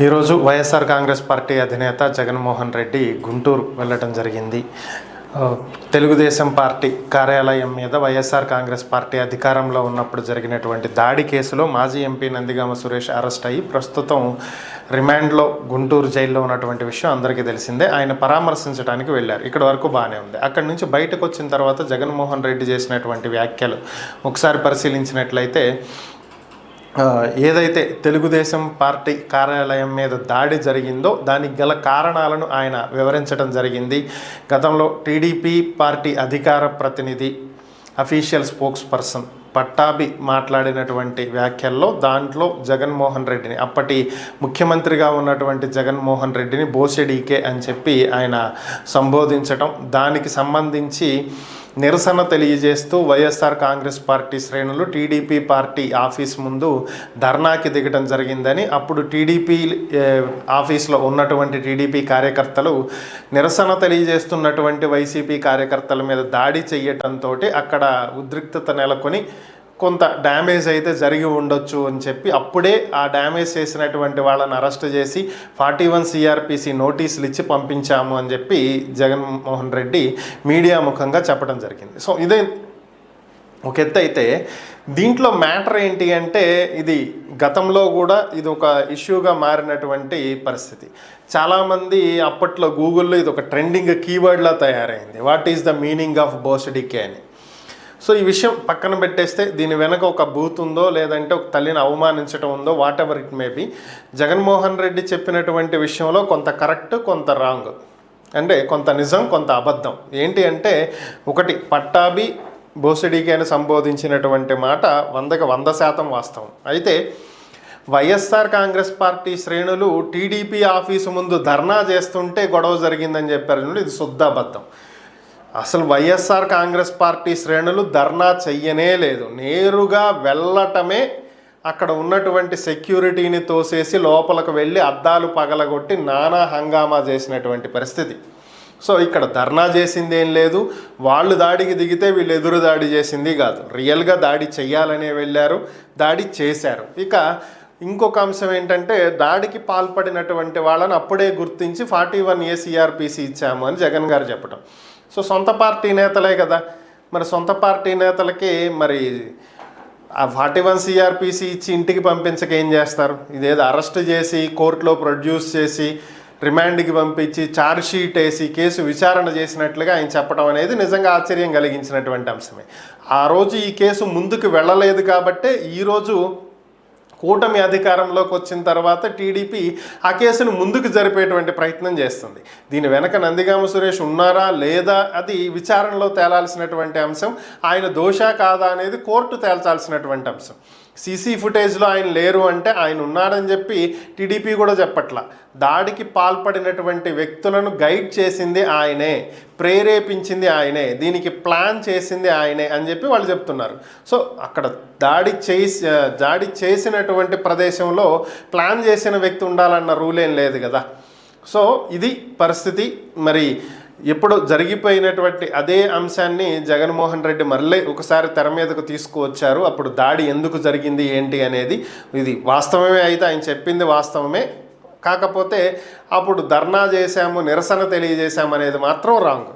ఈరోజు వైఎస్ఆర్ కాంగ్రెస్ పార్టీ అధినేత జగన్మోహన్ రెడ్డి గుంటూరు వెళ్ళటం జరిగింది. తెలుగుదేశం పార్టీ కార్యాలయం మీద వైఎస్ఆర్ కాంగ్రెస్ పార్టీ అధికారంలో ఉన్నప్పుడు జరిగినటువంటి దాడి కేసులో మాజీ ఎంపీ నందిగామ సురేష్ అరెస్ట్ అయ్యి ప్రస్తుతం రిమాండ్లో గుంటూరు జైల్లో ఉన్నటువంటి విషయం అందరికీ తెలిసిందే. ఆయన పరామర్శించడానికి వెళ్ళారు. ఇక్కడ వరకు బాగానే ఉంది. అక్కడి నుంచి బయటకు వచ్చిన తర్వాత జగన్మోహన్ రెడ్డి చేసినటువంటి వ్యాఖ్యలు ఒకసారి పరిశీలించినట్లయితే, ఏదైతే తెలుగుదేశం పార్టీ కార్యాలయం మీద దాడి జరిగిందో దానికి గల కారణాలను ఆయన వివరించడం జరిగింది. గతంలో టీడీపీ పార్టీ అధికార ప్రతినిధి అఫీషియల్ స్పోక్స్ పర్సన్ పట్టాభి మాట్లాడినటువంటి వ్యాఖ్యల్లో దాంట్లో జగన్మోహన్ రెడ్డిని, అప్పటి ముఖ్యమంత్రిగా ఉన్నటువంటి జగన్మోహన్ రెడ్డిని బోసెడీకే అని చెప్పి ఆయన సంబోధించటం, దానికి సంబంధించి నిరసన తెలియజేస్తూ వైఎస్ఆర్ కాంగ్రెస్ పార్టీ శ్రేణులు టీడీపీ పార్టీ ఆఫీస్ ముందు ధర్నాకి దిగడం జరిగిందని, అప్పుడు టీడీపీ ఆఫీస్లో ఉన్నటువంటి టీడీపీ కార్యకర్తలు నిరసన తెలియజేస్తున్నటువంటి వైసీపీ కార్యకర్తల మీద దాడి చేయటంతో అక్కడ ఉద్రిక్తత నెలకొని కొంత డ్యామేజ్ అయితే జరిగి ఉండొచ్చు అని చెప్పి అప్పుడే ఆ డ్యామేజ్ చేసినటువంటి వాళ్ళని అరెస్ట్ చేసి 41 CRPC నోటీసులు ఇచ్చి పంపించాము అని చెప్పి జగన్మోహన్ రెడ్డి మీడియా ముఖంగా చెప్పడం జరిగింది. సో ఇదే ఒక ఎత్తు అయితే, దీంట్లో మ్యాటర్ ఏంటి అంటే, ఇది గతంలో కూడా ఇది ఒక ఇష్యూగా మారినటువంటి పరిస్థితి. చాలామంది అప్పట్లో గూగుల్లో ఇది ఒక ట్రెండింగ్ కీవర్డ్లా తయారైంది, what is the meaning of బోసెడీకే అని. సో ఈ విషయం పక్కన పెట్టేస్తే దీని వెనక ఒక బూత్ ఉందో లేదంటే ఒక తల్లిని అవమానించడం ఉందో, what ever it may be, Jaganmohan Reddy చెప్పినటువంటి విషయంలో కొంత కరెక్ట్ కొంత రాంగ్, అంటే కొంత నిజం కొంత అబద్ధం. ఏంటి అంటే, ఒకటి పట్టాభి బోసెడీకే అని సంబోధించినటువంటి మాట 100కి 100% వాస్తవం. అయితే వైఎస్ఆర్ కాంగ్రెస్ పార్టీ శ్రేణులు టీడీపీ ఆఫీసు ముందు ధర్నా చేస్తుంటే గొడవ జరిగిందని చెప్పారు. ఇది శుద్ధ అబద్ధం. అసలు వైఎస్ఆర్ కాంగ్రెస్ పార్టీ శ్రేణులు ధర్నా చెయ్యనే లేదు. నేరుగా వెళ్ళటమే అక్కడ ఉన్నటువంటి సెక్యూరిటీని తోసేసి లోపలికి వెళ్ళి అద్దాలు పగలగొట్టి నానా హంగామా చేసినటువంటి పరిస్థితి. సో ఇక్కడ ధర్నా చేసింది ఏం లేదు, వాళ్ళు దాడికి దిగితే వీళ్ళు ఎదురు దాడి చేసింది కాదు, రియల్గా దాడి చెయ్యాలనే వెళ్ళారు, దాడి చేశారు. ఇక ఇంకొక అంశం ఏంటంటే, దాడికి పాల్పడినటువంటి వాళ్ళని అప్పుడే గుర్తించి 41A CRPC ఇచ్చాము అని జగన్ గారు చెప్పడం. సో సొంత పార్టీ నేతలే కదా, మరి సొంత పార్టీ నేతలకి మరి ఆ 41 CRPC ఇచ్చి ఇంటికి పంపించక ఏం చేస్తారు? ఇదేదో అరెస్ట్ చేసి కోర్టులో ప్రొడ్యూస్ చేసి రిమాండ్కి పంపించి ఛార్జ్ షీట్ వేసి కేసు విచారణ చేసినట్లుగా ఆయన చెప్పడం అనేది నిజంగా ఆశ్చర్యం కలిగించినటువంటి అంశమే. ఆ రోజు ఈ కేసు ముందుకు వెళ్ళలేదు కాబట్టే ఈరోజు కూటమి అధికారంలోకి వచ్చిన తర్వాత టీడీపీ ఆ కేసును ముందుకు జరిపేటువంటి ప్రయత్నం చేస్తుంది. దీని వెనక నందిగామ సురేష్ ఉన్నారా లేదా అది విచారణలో తేలాల్సినటువంటి అంశం. ఆయన దోషా కాదా అనేది కోర్టు తేల్చాల్సినటువంటి అంశం. సీసీ ఫుటేజ్లో ఆయన లేరు అంటే ఆయన ఉన్నాడని చెప్పి టీడీపీ కూడా చెప్పట్లా. దాడికి పాల్పడినటువంటి వ్యక్తులను గైడ్ చేసింది ఆయనే, ప్రేరేపించింది ఆయనే, దీనికి ప్లాన్ చేసింది ఆయనే అని చెప్పి వాళ్ళు చెప్తున్నారు. సో అక్కడ దాడి చేసినటువంటి ప్రదేశంలో ప్లాన్ చేసిన వ్యక్తి ఉండాలన్న రూల్ ఏం లేదు కదా. సో ఇది పరిస్థితి. మరి ఎప్పుడు జరిగిపోయినటువంటి అదే అంశాన్ని జగన్మోహన్ రెడ్డి మళ్ళీ ఒకసారి తెర మీదకు తీసుకువచ్చారు. అప్పుడు దాడి ఎందుకు జరిగింది ఏంటి అనేది, ఇది వాస్తవమే, అయితే ఆయన చెప్పింది వాస్తవమే, కాకపోతే అప్పుడు ధర్నా చేశాము నిరసన తెలియజేశాము అనేది మాత్రం రాంగ్.